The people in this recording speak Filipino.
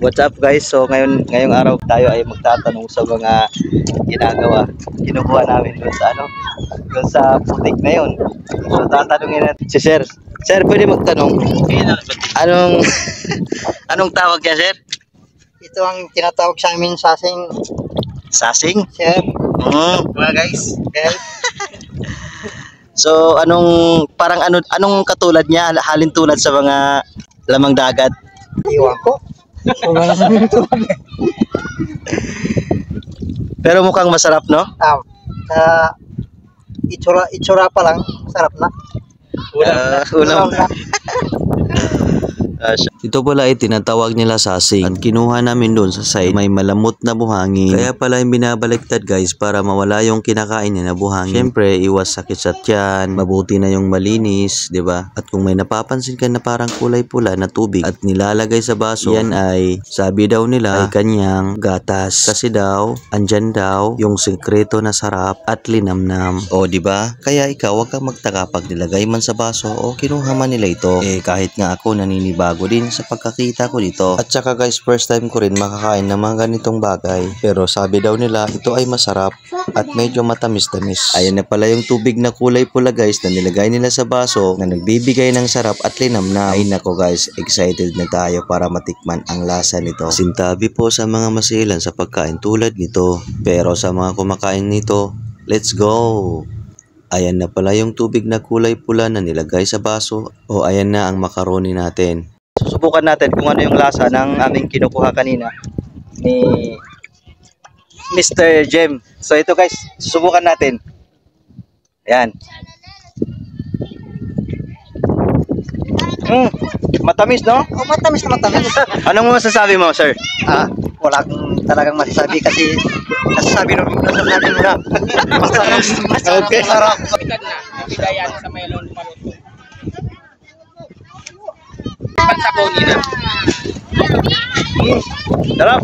What's up guys? So ngayong araw tayo ay magtatanong sa mga ginagawa. Kinukuha namin doon sa doon sa putik na 'yon. So tatanungin natin si Sir. Sir, pwede magtanong? Anong anong tawag niya, Sir? Ito ang tinatawag sa amin sasing. Sasing? Sir. Mga guys. So anong anong katulad niya, halin tulad sa mga lamang dagat? Iwan ko. Wala na ito. Pero mukhang masarap, no? Itsura pa lang, sarap na. Ulam na. Ito pala ay tinatawag nila sasing at kinuha namin doon sa side may malamot na buhangin. Kaya pala yung binabaliktad guys para mawala yung kinakain niya na buhangin. Syempre iwas sakit sa tiyan, mabuti na yung malinis, 'di ba? At kung may napapansin ka na parang kulay pula na tubig at nilalagay sa baso, yan ay sabi daw nila ay kanyang gatas. Kasi daw andyan daw yung sekreto na sarap at linamnam. O 'di ba? Kaya ikaw wag kang magtaka pag nilagay man sa baso o kinuha man nila ito. Kahit nga ako naninibago din sa pagkakita ko dito. At saka guys, first time ko rin makakain ng mga ganitong bagay. Pero sabi daw nila, ito ay masarap at medyo matamis-tamis. Ayan na pala yung tubig na kulay pula guys na nilagay nila sa baso na nagbibigay ng sarap at linamnam. Ay nako guys, excited na tayo para matikman ang lasa nito. Sintabi po sa mga masilan sa pagkain tulad nito. Pero sa mga kumakain nito, let's go! Ayan na pala yung tubig na kulay pula na nilagay sa baso. O ayan na ang macaroni natin. Susubukan natin kung ano yung lasa ng aming kinukuha kanina ni Mr. Jem. So ito guys, susubukan natin. Ayan. Matamis, no? Oh, matamis na matamis. Anong masasabi mo, sir? Wala akong talagang masasabi kasi nasasabi mo na. Okay. Sarap. Bigayan sa melon maluto. Pansabon nila. Sarap.